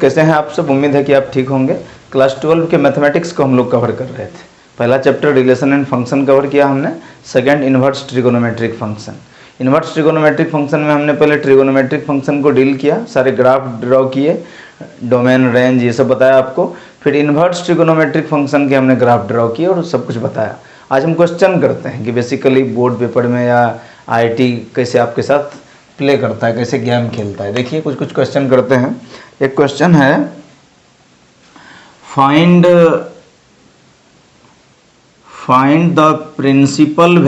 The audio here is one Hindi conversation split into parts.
कैसे हैं आप सब? उम्मीद है कि आप ठीक होंगे। क्लास 12 के मैथमेटिक्स को हम लोग कवर कर रहे थे। पहला chapter relation and function cover किया हमने, second inverse trigonometric function. Inverse trigonometric function में हमने पहले ट्रिगोनोमेट्रिक फंक्शन को डील किया, सारे ग्राफ ड्रॉ किए, डोमेन रेंज ये सब बताया आपको। फिर इन्वर्स ट्रिगोनोमेट्रिक फंक्शन के हमने ग्राफ ड्रॉ किए और सब कुछ बताया। आज हम क्वेश्चन करते हैं कि बेसिकली बोर्ड पेपर में या IIT कैसे आपके साथ प्ले करता है, कैसे गेम खेलता है। देखिए कुछ क्वेश्चन करते हैं। एक क्वेश्चन है, फाइंड द प्रिंसिपल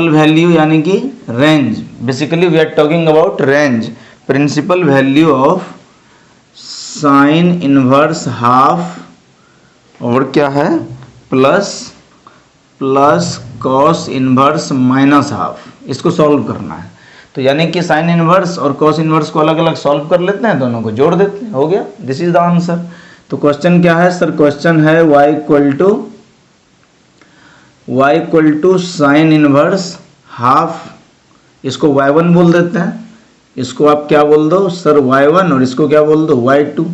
वैल्यू यानी कि range. Basically we are talking about range. Principal value of sine inverse half और क्या है plus cos inverse minus half, इसको सॉल्व करना है। तो यानी कि साइन इनवर्स और कॉस इनवर्स को अलग अलग सॉल्व कर लेते हैं, दोनों को जोड़ देते हैं, हो गया। This is the answer. तो क्वेश्चन क्या है सर? क्वेश्चन है y equal to sine inverse half, इसको y1 बोल देते हैं, इसको आप क्या बोल दो सर y1 और इसको क्या बोल दो y2,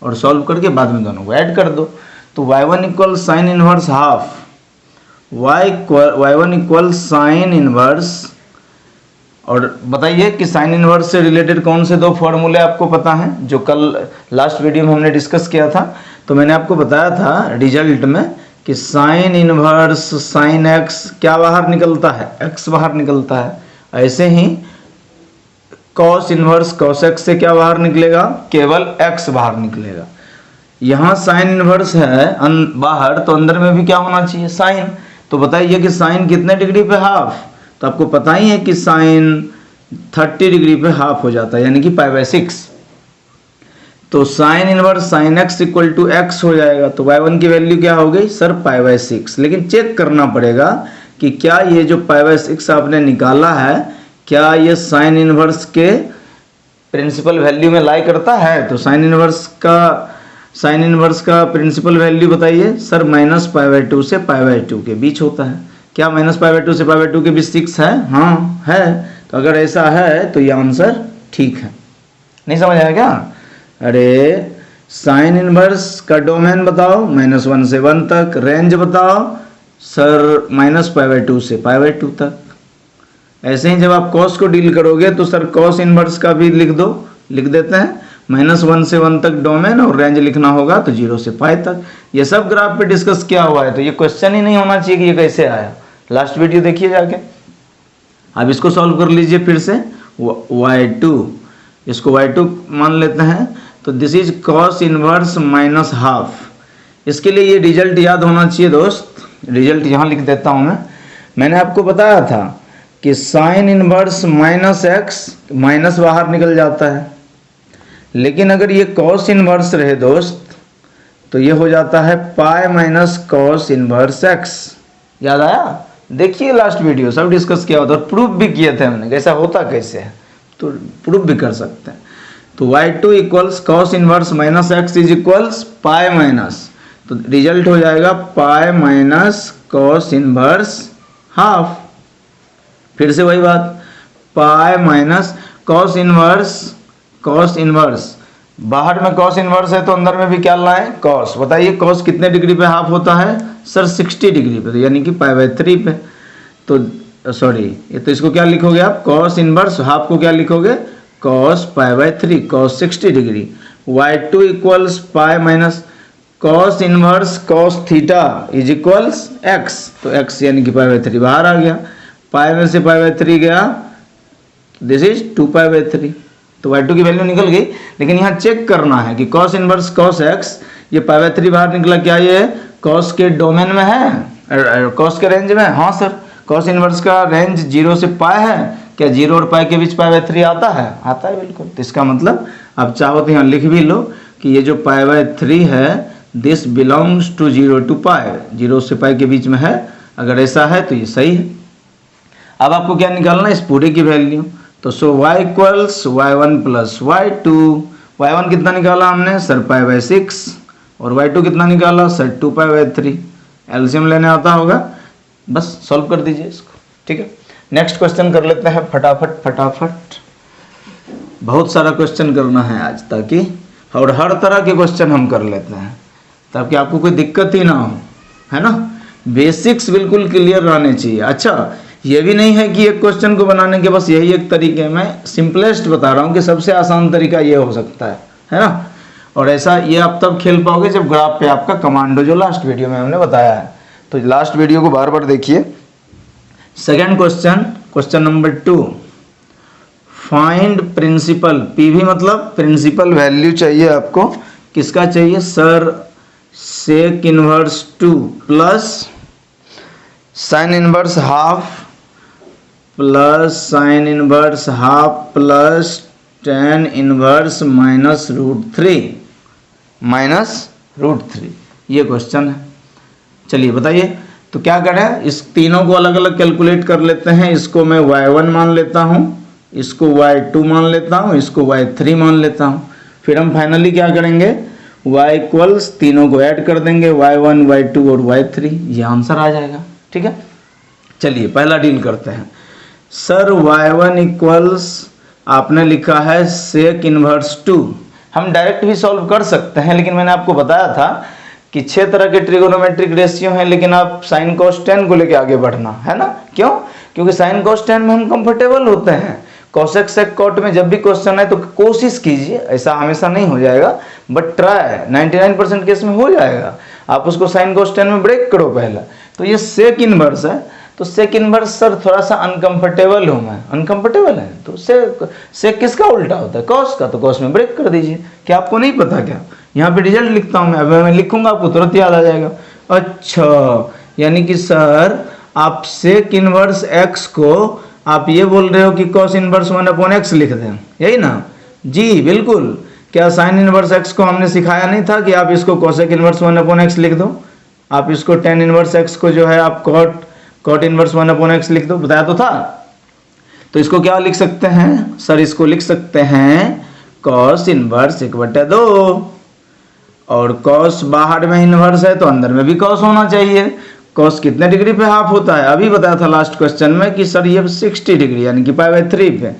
और सॉल्व करके बाद में दोनों को ऐड कर दो। तो y1 equal sine inverse half, y1 equal sine inverse. और बताइए कि साइन इनवर्स से रिलेटेड कौन से दो फॉर्मूले आपको पता हैं, जो कल लास्ट वीडियो में हमने डिस्कस किया था। तो मैंने आपको बताया था रिजल्ट में कि साइन इनवर्स साइन x क्या बाहर निकलता है, x बाहर निकलता है। ऐसे ही कॉस इनवर्स कॉस x से क्या बाहर निकलेगा, केवल x बाहर निकलेगा। यहाँ साइन इनवर्स है बाहर, तो अंदर में भी क्या होना चाहिए, साइन। तो बताइए कि साइन कितने डिग्री पे हाफ? तो आपको पता ही है कि साइन 30 डिग्री पे हाफ हो जाता है, यानी कि π/6। तो sine inverse sine x equal to x हो जाएगा। तो y1 की वैल्यू क्या हो गई सर π/6। लेकिन चेक करना पड़ेगा कि क्या ये जो π/6 आपने निकाला है, क्या ये साइन इनवर्स के प्रिंसिपल वैल्यू में लाई करता है? तो साइन इनवर्स का प्रिंसिपल वैल्यू बताइए सर -π/2 से π/2 के बीच होता है। क्या -π/2 से π/2 के बीच 6 है? हाँ है। तो अगर ऐसा है तो ये आंसर ठीक है। नहीं समझ आया क्या? अरे साइन इनवर्स का डोमेन बताओ, -1 से 1 तक। रेंज बताओ सर -π/2 से π/2 तक। ऐसे ही जब आप कॉस को डील करोगे तो सर कॉस इनवर्स का भी लिख देते हैं, -1 से 1 तक डोमेन, और रेंज लिखना होगा तो 0 से π तक। ये सब ग्राफ पे डिस्कस किया हुआ है, तो ये क्वेश्चन ही नहीं होना चाहिए कि ये कैसे आया। लास्ट वीडियो देखिए जाके। अब इसको सॉल्व कर लीजिए फिर से। y2, इसको y2 मान लेते हैं। तो this is cos inverse minus half. इसके लिए ये रिजल्ट याद होना चाहिए दोस्त। रिजल्ट यहाँ लिख देता हूँ मैंने आपको बताया था कि साइन इनवर्स -x, माइनस बाहर निकल जाता है। लेकिन अगर ये कॉस इनवर्स रहे दोस्त तो ये हो जाता है π - कॉस इनवर्स x। याद आया? देखिए लास्ट वीडियो सब डिस्कस किया होता और प्रूफ भी किए थे हमने, कैसा होता कैसे है, तो प्रूफ भी कर सकते हैं। तो y2 equals cos inverse -x is equals π-, तो रिजल्ट हो जाएगा π - कॉस इनवर्स हाफ। फिर से वही बात, π - कॉस इनवर्स। बाहर में कॉस इनवर्स है तो अंदर में भी क्या लाएं, कॉस। बताइए कॉस कितने डिग्री पे हाफ होता है सर? 60 डिग्री पे, तो यानी कि π/3 पे। तो सॉरी, ये तो इसको क्या लिखोगे आप, कॉस इनवर्स हाफ को क्या लिखोगे, cos π/3, cos 60 degree. y2 equals π - cos inverse cos theta is equals x। तो x यानी कि π/3 बाहर आ गया, π में से π/3 गया, दिस इज 2π/3। तो y2 की वैल्यू निकल गई। लेकिन यहाँ चेक करना है कि कॉस इनवर्स कॉस x, ये π/3 बाहर निकला, क्या ये कॉस के डोमेन में है, कॉस के रेंज में? हाँ सर। कॉस इनवर्स का रेंज 0 से π है, क्या 0 और π के बीच π/3 आता है? आता है बिल्कुल। तो इसका मतलब आप चाहो तो यहाँ लिख भी लो कि ये जो π/3 है दिस बिलोंग्स टू 0 to π, 0 से π के बीच में है। अगर ऐसा है तो ये सही है। अब आपको क्या निकालना है, इस पूरे की वैल्यू। तो सो y equals y1 plus y2। y1 कितना निकाला हमने सर π/6, और y2 कितना निकाला सर 2π/3। एलसीएम लेने आता होगा, बस सॉल्व कर दीजिए इसको, ठीक है। नेक्स्ट क्वेश्चन कर लेते हैं फटाफट। बहुत सारा क्वेश्चन करना है आज, ताकि और हर तरह के क्वेश्चन हम कर लेते हैं ताकि आपको कोई दिक्कत ही ना हो, है ना। बेसिक्स बिल्कुल क्लियर रहने चाहिए। अच्छा, ये भी नहीं है कि एक क्वेश्चन को बनाने के बस यही एक तरीके, मैं सिंपलेस्ट बता रहा हूँ कि सबसे आसान तरीका ये हो सकता है ना। और ऐसा ये आप तब खेल पाओगे जब ग्राफ पे आपका कमांडो, जो लास्ट वीडियो में हमने बताया है, तो लास्ट वीडियो को बार बार देखिए। Second question, question number 2, find principal, PV मतलब प्रिंसिपल वैल्यू चाहिए आपको। किसका चाहिए sir? Sec inverse 2 plus sine inverse half plus sine inverse half plus tan inverse minus root three ये क्वेश्चन है। चलिए बताइए, तो क्या करें, इस तीनों को अलग अलग कैलकुलेट कर लेते हैं। इसको मैं y1 मान लेता हूँ, इसको y2 मान लेता हूँ, इसको y3 मान लेता हूँ। फिर हम फाइनली क्या करेंगे, y इक्वल्स तीनों को ऐड कर देंगे, y1 y2 और y3, ये आंसर आ जाएगा। ठीक है, चलिए पहला डील करते हैं। सर y1 इक्वल्स आपने लिखा है सेक इनवर्स 2। हम डायरेक्ट भी सॉल्व कर सकते हैं, लेकिन मैंने आपको बताया था कि 6 तरह के ट्रिगोनोमेट्रिक रेशियो हैं, लेकिन आप साइन कोस टेन को लेके आगे बढ़ना है ना। क्यों? क्योंकि साइन कोस टेन में हम कंफर्टेबल होते हैं। कोसेक सेक कॉट में जब भी क्वेश्चन है तो कोशिश कीजिए, ऐसा हमेशा नहीं हो जाएगा, बट ट्राई, 99% केस में हो जाएगा। आप उसको साइन कोस टेन में ब्रेक करो पहला। तो ये सेक इनवर्स है, तो सेक इनवर्स सर थोड़ा सा अनकंफर्टेबल हूँ मैं, अनकंफर्टेबल है, तो सेक किसका उल्टा होता है? कॉस का, तो कॉस में ब्रेक कर दीजिए। क्या आपको नहीं पता क्या? यहाँ पे रिजल्ट लिखता हूँ मैं लिखूंगा आपको तुरंत याद आ जाएगा। अच्छा, यानी कि सर आप सेक इनवर्स एक्स को आप ये बोल रहे हो कि कॉस इनवर्स 1/x लिख दें, यही ना? जी बिल्कुल। क्या साइन इनवर्स एक्स को हमने सिखाया नहीं था कि आप इसको कोसेक इनवर्स 1/x लिख दो? आप इसको टेन इनवर्स एक्स को जो है आप कॉट इनवर्स 1/x लिख दो, बताया तो था। तो इसको क्या लिख सकते हैं सर? इसको लिख सकते हैं कॉस इनवर्स 1/2, और कॉस बाहर में इनवर्स है तो अंदर में भी कॉस होना चाहिए। कॉस कितने डिग्री पे हाफ होता है? अभी बताया था लास्ट क्वेश्चन में कि सर ये 60 डिग्री यानी कि π/3 पे।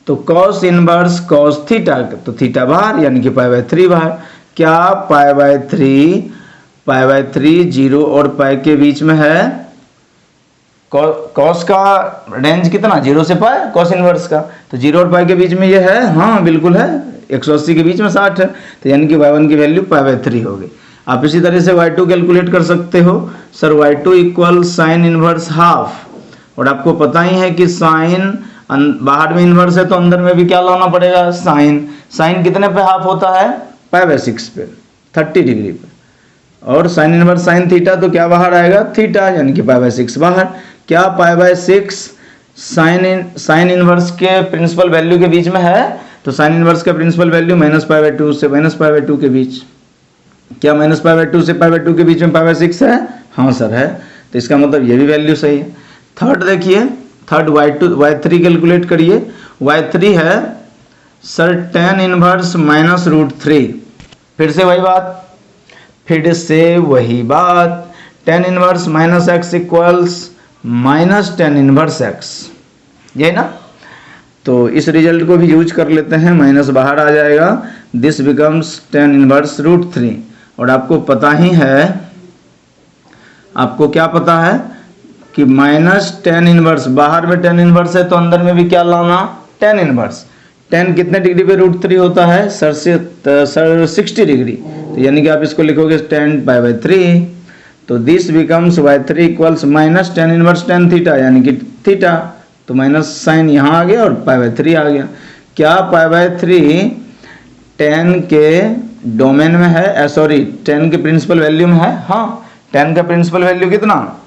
तो कॉस इनवर्स कॉस थीटा, तो थीटा बाहर यानी कि π/3 बाहर। क्या π/3 0 और पाई के बीच में है? कॉस का रेंज कितना? 0 से पाई, कॉस इनवर्स का, तो 0 और पाई के बीच में ये है। हाँ बिल्कुल है, 180 के बीच में 60 है, तो यानी कि y1 की वैल्यू π/3 होगी। आप इसी तरह से y2 कैलकुलेट कर सकते हो। Sir y2 equal sine inverse half, और आपको पता ही है कि साइन बाहर में इनवर्स है तो अंदर में भी क्या लाना पड़ेगा? साइन। साइन कितने पे हाफ होता है? π/6 पे, 30 डिग्री पे। और साइन इनवर्स साइन थीटा, तो क्या बाहर आएगा? थीटा, यानी कि π/6 बाहर। क्या π/6 साइन इनवर्स के प्रिंसिपल वैल्यू के बीच में है? तो साइन इनवर्स का प्रिंसिपल वैल्यू -π/2 से -π/2 के बीच। क्या -π/2 से π/2 के बीच में π/6 है? हाँ सर है, तो इसका मतलब ये भी वैल्यू सही है। थर्ड देखिए, थर्ड y3 कैलकुलेट करिए। y3 है सर टेन इनवर्स -√3। फिर से वही बात, tan inverse -x equals -10 inverse x, यही ना? तो इस रिजल्ट को भी यूज कर लेते हैं, माइनस बाहर आ जाएगा, दिस बिकम्स 10 इनवर्स √3। और आपको पता ही है, आपको क्या पता है कि -10 इनवर्स, बाहर में 10 इनवर्स है तो अंदर में भी क्या लाना? 10 इनवर्स। 10 कितने डिग्री पे √3 होता है? सर 60 डिग्री, तो यानी कि आप इसको लिखोगे 10 π/3। तो this becomes y3 equals -10 inverse tan theta, यानी कि थीटा, तो माइनस साइन यहाँ आ गया और π/3 आ गया। क्या π/3 10 के डोमेन में है? सॉरी, 10 के प्रिंसिपल वैल्यू में है। हाँ, 10 का प्रिंसिपल वैल्यू कितना?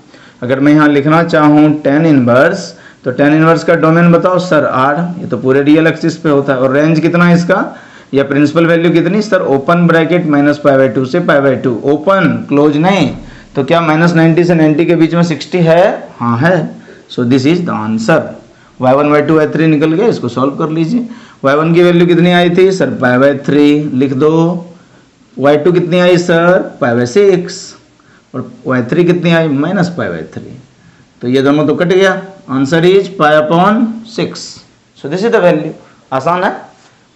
अगर मैं यहाँ लिखना चाहूँ 10 इनवर्स, तो 10 इनवर्स का डोमेन बताओ सर R, ये तो पूरे रियल एक्सिस पे होता है। और रेंज कितना है इसका, या प्रिंसिपल वैल्यू कितनी? सर ओपन ब्रैकेट -π/2 से π/2, ओपन क्लोज नहीं। तो क्या -90 से 90 के बीच में 60 है? हाँ है। सो this is the answer. y1 y2 y3 निकल गया, इसको सॉल्व कर लीजिए। y1 की वैल्यू कितनी आई थी सर? π/3 लिख दो। y2 कितनी आई सर? π/6। और y3 कितनी आई? -π/3। तो ये दोनों तो कट गया, answer is π/6। So this is the value. आसान है,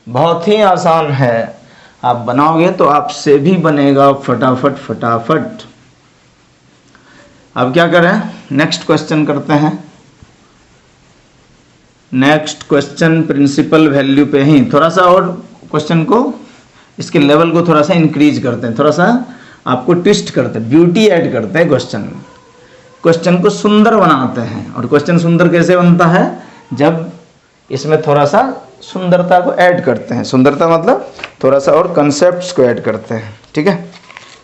बहुत ही आसान है, आप बनाओगे तो आपसे भी बनेगा फटाफट फटाफट। अब क्या करें, नेक्स्ट क्वेश्चन करते हैं। नेक्स्ट क्वेश्चन प्रिंसिपल वैल्यू पे ही थोड़ा सा और क्वेश्चन को, इसके लेवल को थोड़ा सा इंक्रीज करते हैं, थोड़ा सा आपको ट्विस्ट करते हैं, ब्यूटी ऐड करते हैं क्वेश्चन में, क्वेश्चन को सुंदर बनाते हैं। और क्वेश्चन सुंदर कैसे बनता है, जब इसमें थोड़ा सा सुंदरता को ऐड करते हैं। सुंदरता मतलब थोड़ा सा और कंसेप्ट्स को ऐड करते हैं, ठीक है।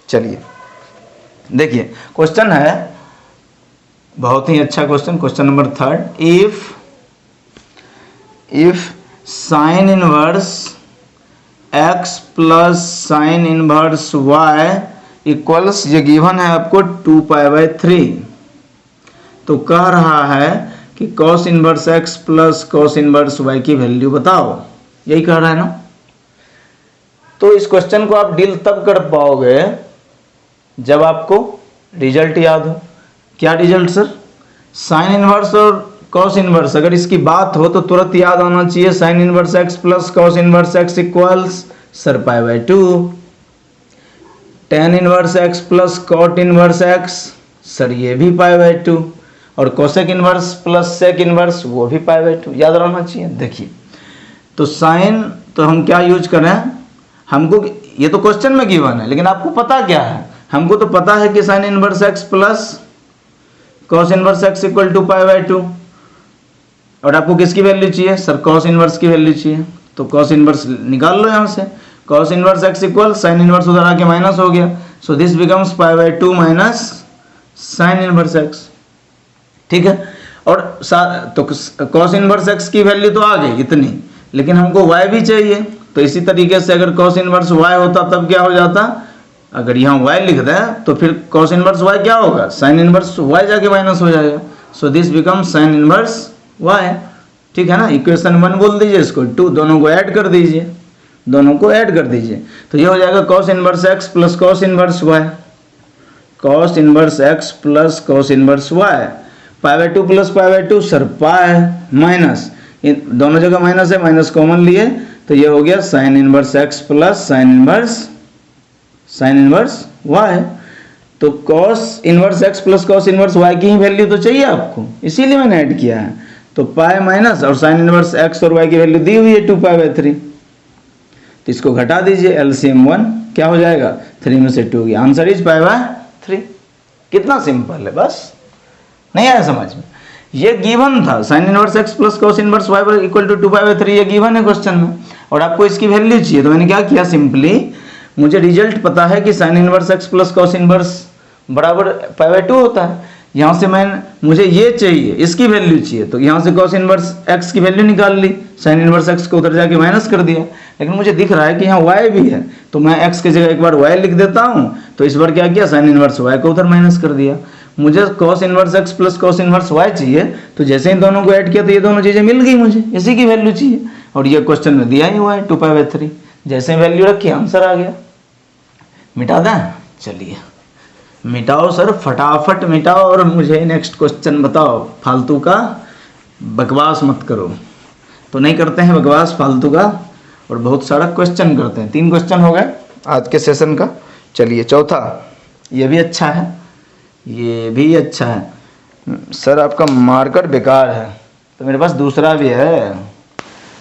चलिए देखिए, क्वेश्चन है बहुत ही अच्छा question, question number 3। If sign inverse x plus sine inverse y equals, ये गिवन है आपको 2π/3, तो कह रहा है कि cos inverse x plus cos inverse y की वैल्यू बताओ, यही कह रहा है ना। तो इस क्वेश्चन को आप डील तब कर पाओगे जब आपको रिजल्ट याद हो। क्या रिजल्ट सर, साइन इनवर्स और cos इनवर्स, अगर इसकी बात हो तो तुरंत याद आना चाहिए sine inverse x plus cos inverse x equals sir π/2, tan inverse x plus cot inverse x sir ये भी π/2, और cosec inverse plus sec inverse वो भी π/2, याद रहना चाहिए। देखिए तो साइन, तो हम क्या यूज करें, हमको ये तो क्वेश्चन में गिवन है, लेकिन आपको पता क्या है, हमको तो पता है कि sine inverse x plus cos inverse x equal to π/2, और आपको किसकी वैल्यू चाहिए सर, cos इनवर्स की वैल्यू चाहिए, तो cos इनवर्स निकाल लो यहाँ से, cos inverse x equal sine inverse उधर आके माइनस हो गया, so this becomes π/2 minus sine inverse x, ठीक है। और तो cos इनवर्स x की वैल्यू तो आ गई इतनी, लेकिन हमको y भी चाहिए, तो इसी तरीके से अगर cos इनवर्स y होता तब क्या हो जाता, अगर यहाँ y लिख दें तो फिर cos इनवर्स y क्या होगा, साइन इनवर्स y जाके माइनस हो जाएगा, सो this becomes sine inverse y, ठीक है ना। इक्वेशन 1 बोल दीजिए इसको, 2 दोनों को ऐड कर दीजिए, दोनों को ऐड कर दीजिए, तो ये हो जाएगा cos inverse x plus cos inverse y, cos inverse x plus cos inverse y, π/2 plus π/2 sir pi minus, दोनों जगह माइनस है, माइनस कॉमन लिए, तो ये हो गया sign inverse x plus sine inverse y। तो cos inverse x plus cos inverse y की ही वैल्यू तो चाहिए आपको, इसीलिए मैंने ऐड किया है। तो पाई माइनस, और साइन इनवर्स x और y की वैल्यू दी हुई है 2π/3, तो इसको घटा दीजिए, LCM 1 क्या हो जाएगा, 3 में से 2 गया, आंसर इज π/3। कितना सिंपल है, बस नहीं आया समझ में। ये गिवन था, sine inverse x plus cos inverse y equal to 2π/3, ये गिवन है क्वेश्चन में, और आपको इसकी वैल्यू चाहिए, तो मैंने क्या किया, सिंपली मुझे रिजल्ट पता है कि sine inverse x plus cos inverse बराबर π/2 होता है, यहाँ से मुझे ये चाहिए, इसकी वैल्यू चाहिए, तो यहाँ से cos इनवर्स x की वैल्यू निकाल ली, साइन इनवर्स x को उधर जाके माइनस कर दिया, लेकिन मुझे दिख रहा है कि यहाँ y भी है, तो मैं x की जगह एक बार y लिख देता हूँ, तो इस बार क्या किया, साइन इनवर्स y को उधर माइनस कर दिया। मुझे cos inverse x plus cos inverse y चाहिए, तो जैसे ही दोनों को ऐड किया तो ये दोनों चीज़ें मिल गई, मुझे इसी की वैल्यू चाहिए, और ये क्वेश्चन में दिया ही हुआ है 2π/3, जैसे ही वैल्यू रखी आंसर आ गया। मिटा दें, चलिए मिटाओ सर, फटाफट मिटाओ, और मुझे नेक्स्ट क्वेश्चन बताओ, फालतू का बकवास मत करो। तो नहीं करते हैं बकवास फालतू का, और बहुत सारा क्वेश्चन करते हैं। 3 क्वेश्चन हो गए आज के सेशन का। चलिए चौथा, ये भी अच्छा है, ये भी अच्छा है। सर आपका मार्कर बेकार है, तो मेरे पास दूसरा भी है,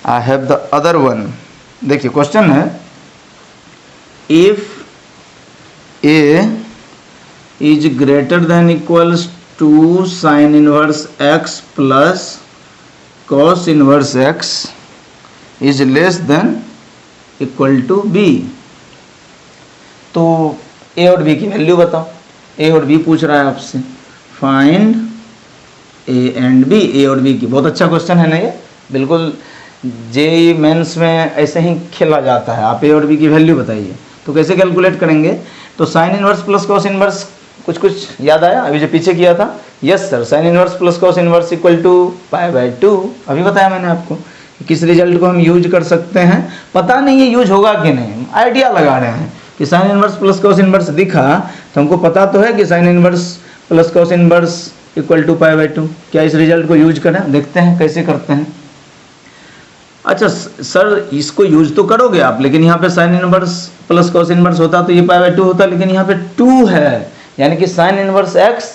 I have the other one. देखिए क्वेश्चन है, if a is greater than equals to sine inverse x plus cos inverse x is less than equal to b, तो a और b की वैल्यू बताओ। a और b पूछ रहा है आपसे, find a and b, a और b की। बहुत अच्छा क्वेश्चन है ना ये, बिल्कुल जेईई मेंस में ऐसे ही खेला जाता है। आप a और b की वैल्यू बताइए, तो कैसे कैलकुलेट करेंगे, तो sine inverse plus cos inverse, कुछ याद आया अभी जो पीछे किया था, yes sir, sine inverse plus cos inverse equal to π/2, अभी बताया मैंने आपको। किस रिजल्ट को हम यूज कर सकते हैं, पता नहीं है यूज होगा कि नहीं, आइडिया लगा रहे हैं कि sine inverse plus cos inverse दिखा, तो हमको पता तो है कि sine inverse plus cos inverse equal to π/2। क्या इस रिजल्ट को यूज करें, देखते हैं कैसे करते हैं। अच्छा सर इसको यूज तो करोगे आप, लेकिन यहाँ पे sign inverse plus cos inverse होता तो ये पाई बाय 2 होता, लेकिन यहाँ पे 2 है, यानी कि साइन इनवर्स एक्स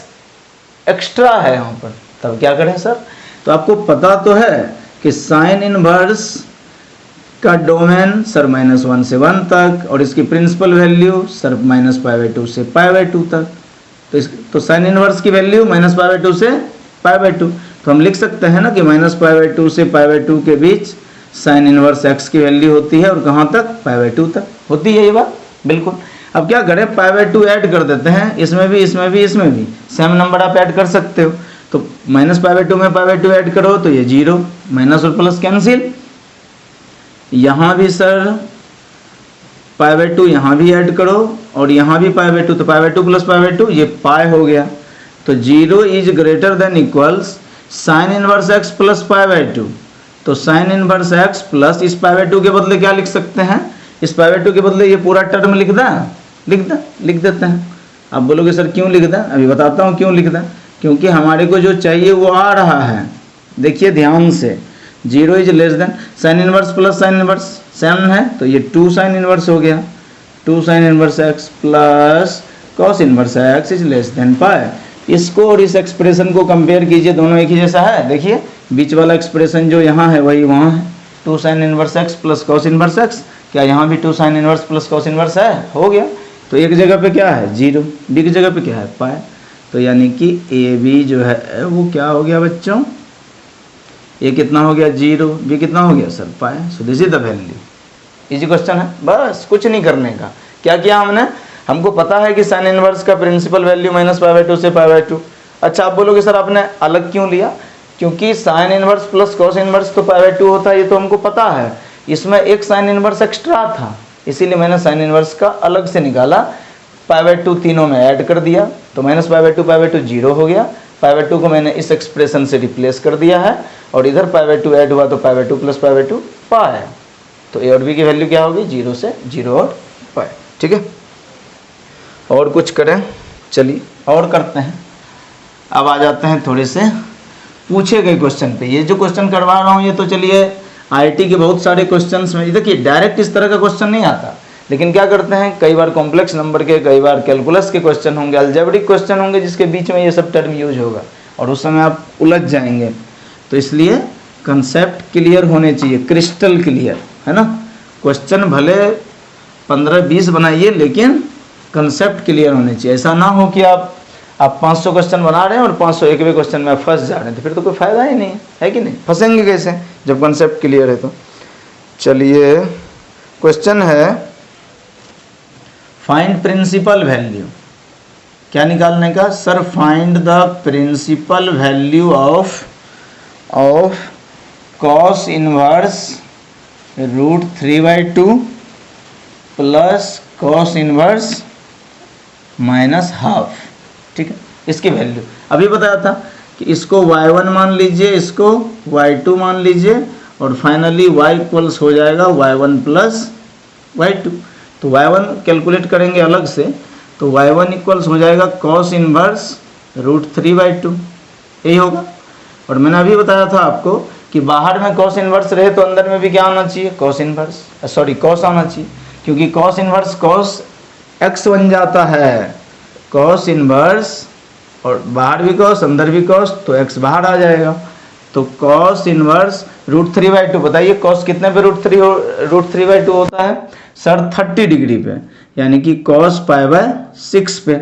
एक्स्ट्रा है यहाँ पर, तब क्या करें सर? तो आपको पता तो है कि साइन इनवर्स का डोमेन सर -1 से 1 तक, और इसकी प्रिंसिपल वैल्यू सर -π/2 से π/2 तक। तो साइन इनवर्स की वैल्यू -π/2 से π/2, तो हम लिख सकते हैं ना कि -π/2 से π/2 के बीच साइन इनवर्स एक्स की वैल्यू होती है, और कहाँ तक? π/2 तक होती है ये बात, बिल्कुल। अब क्या करें, π/2 ऐड कर देते हैं, इसमें भी इसमें भी इसमें भी सेम नंबर आप ऐड कर सकते हो। तो -π/2 में π/2 ऐड करो तो ये 0, माइनस और प्लस कैंसिल। यहाँ भी सर π/2 यहाँ भी ऐड करो, और यहाँ भी π/2, तो π/2 प्लस π/2 ये पाई हो गया। तो 0 is greater than equals sine inverse x plus π/2। तो साइन इनवर्स एक्स प्लस इस π/2 के बदले क्या लिख सकते हैं? इस π/2 के बदले ये पूरा टर्म लिख देते हैं। आप बोलोगे सर क्यों लिख दें? अभी बताता हूँ क्यों लिख दें। क्योंकि हमारे को जो चाहिए वो आ रहा है, देखिए ध्यान से। 0 is less than sine inverse plus sine inverse same है, तो ये 2 साइन इनवर्स हो गया। 2 sine inverse x plus cos inverse x is less than pi. इसको और इस एक्सप्रेशन को कंपेयर कीजिए, दोनों एक ही जैसा है। देखिए बीच वाला एक्सप्रेशन जो यहाँ है वही वहाँ है, 2 sine inverse x plus cos inverse x. क्या यहाँ भी 2 sine inverse plus cos inverse है? हो गया। तो एक जगह पे क्या है? 0, बी की जगह पे क्या है? पाई। तो यानी कि ए बी जो है वो क्या हो गया बच्चों? ए कितना हो गया? 0, बी कितना हो गया sir? Pi. So this is the value. Easy question है, बस कुछ नहीं करने का। क्या किया हमने? हमको पता है कि साइन इनवर्स का प्रिंसिपल वैल्यू -π/2 से π/2। अच्छा आप बोलोगे सर आपने अलग क्यों लिया? क्योंकि sign inverse plus cos inverse तो π/2 होता है, ये तो हमको पता है। इसमें एक साइन इनवर्स एक्स्ट्रा था, इसीलिए मैंने साइन इनवर्स का अलग से निकाला, π/2 तीनों में ऐड कर दिया, तो -π/2 0 हो गया। π/2 को मैंने इस एक्सप्रेशन से रिप्लेस कर दिया है, और इधर π/2 ऐड हुआ तो π/2 प्लस π/2 पाई। तो ए और बी की वैल्यू क्या होगी? 0 से 0 और पाई। ठीक है, और कुछ करें? चलिए और करते हैं। अब आ जाते हैं थोड़े से पूछे गए क्वेश्चन पे। ये जो क्वेश्चन करवा रहा हूँ ये तो चलिए आईटी के बहुत सारे क्वेश्चंस में, देखिए डायरेक्ट इस तरह का क्वेश्चन नहीं आता, लेकिन क्या करते हैं कई बार कॉम्प्लेक्स नंबर के, कई बार कैलकुलस के क्वेश्चन होंगे, अलजेब्रिक क्वेश्चन होंगे जिसके बीच में ये सब टर्म यूज होगा, और उस समय आप उलझ जाएंगे। तो इसलिए कंसेप्ट क्लियर होने चाहिए, क्रिस्टल क्लियर, है ना। क्वेश्चन भले 15-20 बनाइए, लेकिन कंसेप्ट क्लियर होने चाहिए। ऐसा ना हो कि आप 500 क्वेश्चन बना रहे हैं और 501वें क्वेश्चन में फंस जा रहे हैं, तो फिर तो कोई फायदा ही नहीं है कि नहीं? फंसेंगे कैसे जब कंसेप्ट क्लियर है? तो चलिए क्वेश्चन है फाइंड प्रिंसिपल वैल्यू। क्या निकालने का sir? Find the principal value of cos inverse √3/2 plus cos inverse -½ ठीक है, इसकी वैल्यू अभी बताया था कि इसको y1 मान लीजिए, इसको y2 मान लीजिए, और फाइनली y इक्वल्स हो जाएगा y1 प्लस y2। तो y1 कैलकुलेट करेंगे अलग से, तो y1 इक्वल्स हो जाएगा कॉस इनवर्स √3/2, यही होगा। और मैंने अभी बताया था आपको कि बाहर में कॉस इनवर्स रहे तो अंदर में भी क्या आना चाहिए? कॉस इनवर्स, सॉरी कॉस आना चाहिए, क्योंकि कॉस इनवर्स कॉस x बन जाता है, कॉस इनवर्स, और बाहर भी कॉस अंदर भी कॉस, तो x बाहर आ जाएगा। तो कॉस इनवर्स √3/2, बताइए कॉस कितने पे √3/2 होता है सर? 30 डिग्री पे, यानी कि कॉस π/6 पे।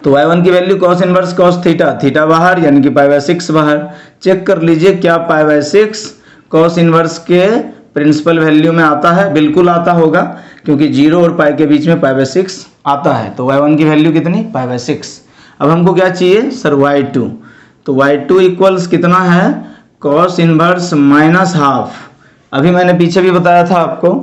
तो y1 की value cos inverse cos theta बाहर, यानी कि π/6 बाहर। चेक कर लीजिए क्या π/6 कॉस इनवर्स के प्रिंसिपल वैल्यू में आता है? बिल्कुल आता होगा, क्योंकि 0 और पाई के बीच में π/6 आता है। तो y1 की वैल्यू कितनी? π/6। अब हमको क्या चाहिए सर? y2। तो y2 इक्वल्स कितना है? कॉस इनवर्स -½ अभी मैंने पीछे भी बताया था आपको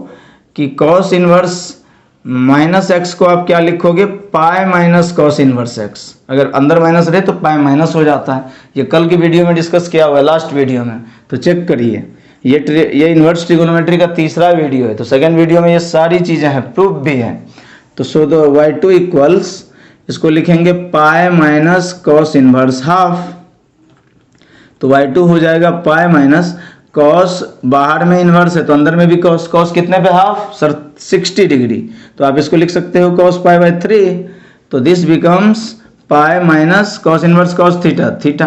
कि कॉस इनवर्स -x को आप क्या लिखोगे? पाई माइनस कॉस इनवर्स x। अगर अंदर माइनस रहे तो पाई माइनस हो जाता है। ये कल की वीडियो में डिस्कस किया हुआ है, लास्ट वीडियो में, तो चेक करिए। ये इन्वर्स ट्रिगोनोमेट्री का तीसरा वीडियो है, तो सेकंड वीडियो में ये सारी चीज़ें हैं, प्रूफ भी हैं। तो सो द y2 इक्वल्स, इसको लिखेंगे पाई माइनस कॉस इनवर्स ½ तो y2 हो जाएगा पाई माइनस कॉस बाहर में इन्वर्स है तो अंदर में भी कॉस, कॉस कितने पे हाफ सर 60 डिग्री, तो आप इसको लिख सकते हो cos पाई बाय 3, तो this becomes pi minus cos inverse cos theta, theta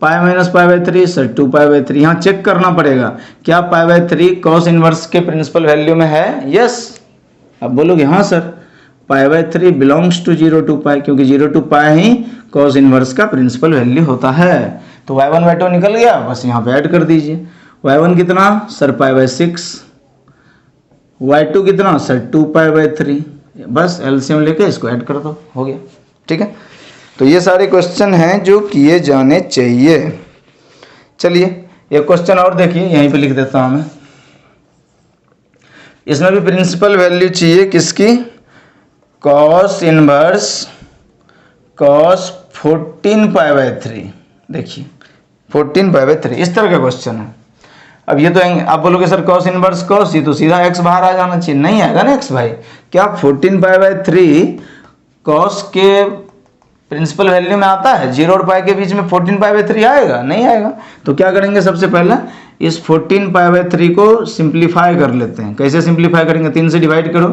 pi minus pi by 3 sir 2 pi by 3। यहाँ चेक करना पड़ेगा क्या पाई बाय 3 कॉस इनवर्स के प्रिंसिपल वैल्यू में है, यस। अब बोलोगे हाँ sir pi by 3 belongs to 0 to pi, क्योंकि 0 to पाई ही कॉस इनवर्स का प्रिंसिपल वैल्यू होता है। तो y1 y2 निकल गया, बस यहाँ पे ऐड कर दीजिए। y1 कितना सर पाई बाय 6, y2 कितना सर 2 पाई बाय 3, बस एलसीएम लेके इसको ऐड कर दो, हो गया। ठीक है, तो ये सारे क्वेश्चन हैं जो किए जाने चाहिए। चलिए एक क्वेश्चन और देखिए, यहीं पे लिख देता हूँ मैं। इसमें भी प्रिंसिपल वैल्यू चाहिए किसकी, cos inverse cos 14 pi by 3। देखिए 14 पाई बाय 3 इस तरह का क्वेश्चन है। अब ये तो आप बोलोगे सर कॉस इनवर्स कॉस, ये तो सीधा x बाहर आ जाना चाहिए, नहीं आएगा ना x भाई। क्या 14 पाई बाय 3 कॉस के प्रिंसिपल वैल्यू में आता है, 0 और पाई के बीच में 14 पाई बाय 3 आएगा, नहीं आएगा। तो क्या करेंगे, सबसे पहले इस 14 पाई बाय 3 को सिंप्लीफाई कर लेते हैं। कैसे सिंप्लीफाई करेंगे, 3 से डिवाइड करो,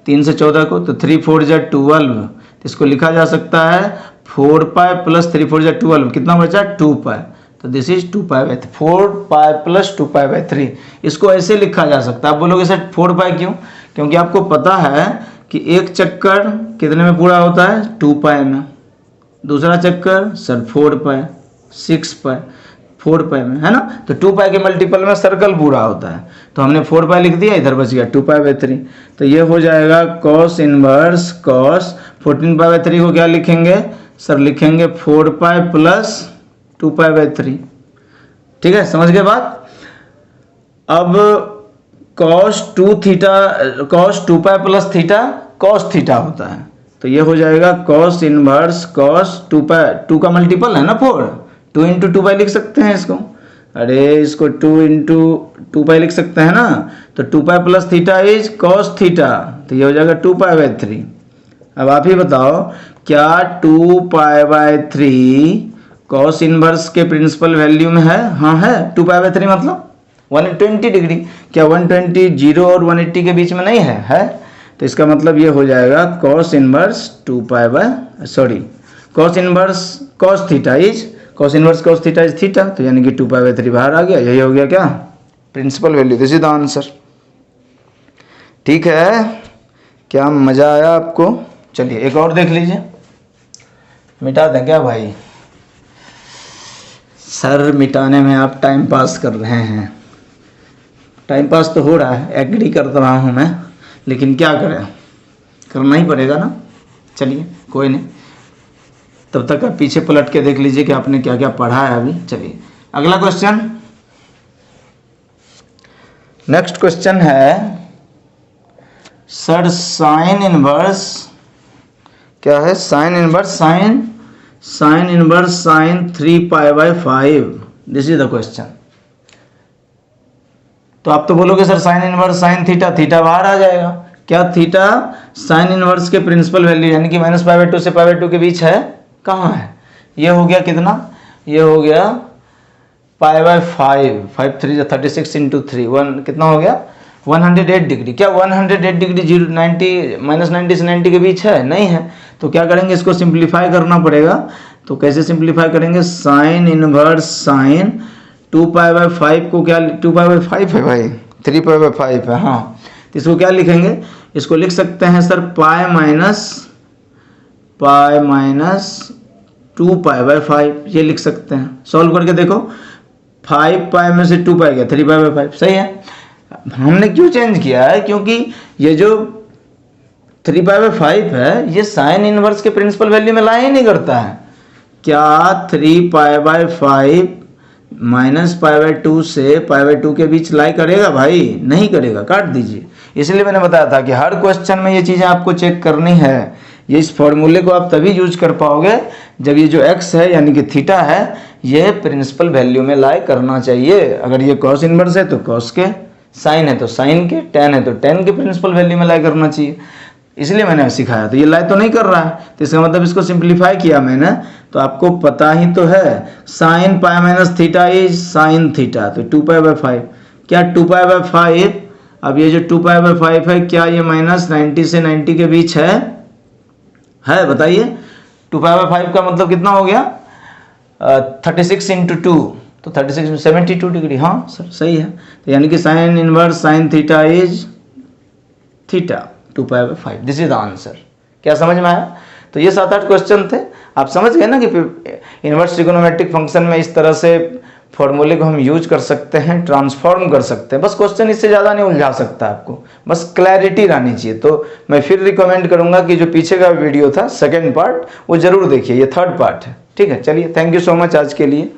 3 से 14 को, तो 3 4 जा 12, इसको लिखा जा सकता है 4 पाई प्लस 3 4 जा 12, कितना बचा 2 पाई, तो this is 2 pi bye 4 pi plus 2 pi by 3। इसको ऐसे लिखा जा सकता है। आप बोलोगे सर 4 पाई क्यों, क्योंकि आपको पता है कि एक चक्कर कितने में पूरा होता है 2 पाई में, दूसरा चक्कर सर 4 पाई 6 पाई 4 पाई में, है ना। तो 2 पाई के मल्टीपल में सर्कल पूरा होता है, तो हमने 4 पाई लिख दिया, इधर बच गया 2 पाई बाय 3। तो ये हो जाएगा cos inverse cos 14 pi by 3 को क्या लिखेंगे सर, लिखेंगे 4 पाई प्लस 2 पाई बाय 3। ठीक है, समझ गए बात। अब cos 2 pi plus theta cos theta होता है, तो ये हो जाएगा कॉस इनवर्स कॉस 2 पाई, 2 का मल्टीपल है ना 4, 2 इंटू 2 पाई लिख सकते हैं इसको, अरे इसको 2 इंटू 2 पाई लिख सकते हैं ना। तो 2 pi plus theta is cos theta, तो ये हो जाएगा 2 पाई बाय 3। अब आप ही बताओ क्या 2 पाई बाय 3 कॉस इनवर्स के प्रिंसिपल वैल्यू में है, हाँ है। 2 पाई बाय 3 मतलब 120 डिग्री, क्या 120 0 और 180 के बीच में नहीं है, है। तो इसका मतलब ये हो जाएगा cos inverse 2 pi by cos inverse cos theta is cos inverse cos theta is theta, तो यानी कि 2 पाई बाय 3 बाहर आ गया। यही हो गया क्या principal value, this is the answer. ठीक है, क्या मजा आया आपको। चलिए एक और देख लीजिए, मिटा दें क्या भाई, सर मिटाने में आप टाइम पास कर रहे हैं। टाइम पास तो हो रहा है, एग्री कर रहा हूँ मैं, लेकिन क्या करें, करना ही पड़ेगा ना। चलिए कोई नहीं, तब तक आप पीछे पलट के देख लीजिए कि आपने क्या क्या पढ़ा है अभी। चलिए अगला क्वेश्चन, नेक्स्ट क्वेश्चन है सर साइन इनवर्स, क्या है sign inverse sign inverse sign 3 pi by 5, this is the question. तो आप तो बोलोगे sir sine inverse sine theta, theta बाहर आ जाएगा। क्या थीटा साइन इनवर्स के प्रिंसिपल वैल्यू यानी कि माइनस पाई बाय 2 से पाई बाय 2 के बीच है, कहाँ है। ये हो गया कितना, ये हो गया पाई बाय 5, 5 3 36 इंटू 3 1 कितना हो गया 108 डिग्री। क्या 108 डिग्री 90 माइनस 90 से 90 के बीच है, नहीं है। तो क्या करेंगे, इसको सिंप्लीफाई करना पड़ेगा। तो कैसे सिंप्लीफाई करेंगे, sign inverse sign 2 pi bye 5 को क्या 2 पाई बाय 5 है भाई, 3 पाई बाय 5 है, हाँ। तो इसको क्या लिखेंगे, इसको लिख सकते हैं sir pi minus 2 pi bye 5, ये लिख सकते हैं। सॉल्व करके देखो, 5 पाई में से 2 पाई गया 3 पाई बाय 5, सही है। हमने क्यों चेंज किया है, क्योंकि ये जो 3 पाई बाय 5 है ये साइन इनवर्स के प्रिंसिपल वैल्यू में लाई ही नहीं करता है। क्या 3 pi by 5 minus pi bye 2 से पाई बाय 2 के बीच लाई करेगा भाई, नहीं करेगा, काट दीजिए। इसलिए मैंने बताया था कि हर क्वेश्चन में ये चीज़ें आपको चेक करनी है। ये इस फॉर्मूले को आप तभी यूज कर पाओगे जब ये जो x है यानी कि थीटा है ये प्रिंसिपल वैल्यू में लाई करना चाहिए। अगर ये कॉस इनवर्स है तो कॉस के, साइन है तो साइन के, टेन है तो टेन के प्रिंसिपल वैल्यू में लाई करना चाहिए। इसलिए मैंने सिखाया। तो ये लाई तो नहीं कर रहा है, तो इसका मतलब इसको सिंप्लीफाई किया मैंने, तो आपको पता ही तो है sine pi minus theta is sine theta, तो 2π/5। क्या 2π/5, अब ये जो 2π/5 है क्या ये माइनस 90 से 90 के बीच है बताइए। 2π/5 का मतलब कितना हो गया 36 × 2, तो 36 72 डिग्री। हाँ सर सही है, तो यानी कि sine inverse sine theta is theta 2π/5। This is the answer. क्या समझ में आया? तो ये 7-8 क्वेश्चन थे, आप समझ गए ना कि इनवर्स ट्रिगोनोमेट्रिक फंक्शन में इस तरह से फॉर्मूले को हम यूज कर सकते हैं, ट्रांसफॉर्म कर सकते हैं। बस क्वेश्चन इससे ज़्यादा नहीं उलझा सकता आपको, बस क्लैरिटी रहनी चाहिए। तो मैं फिर रिकमेंड करूंगा कि जो पीछे का वीडियो था सेकेंड पार्ट वो जरूर देखिए, ये थर्ड पार्ट है। ठीक है, चलिए थैंक यू सो मच आज के लिए।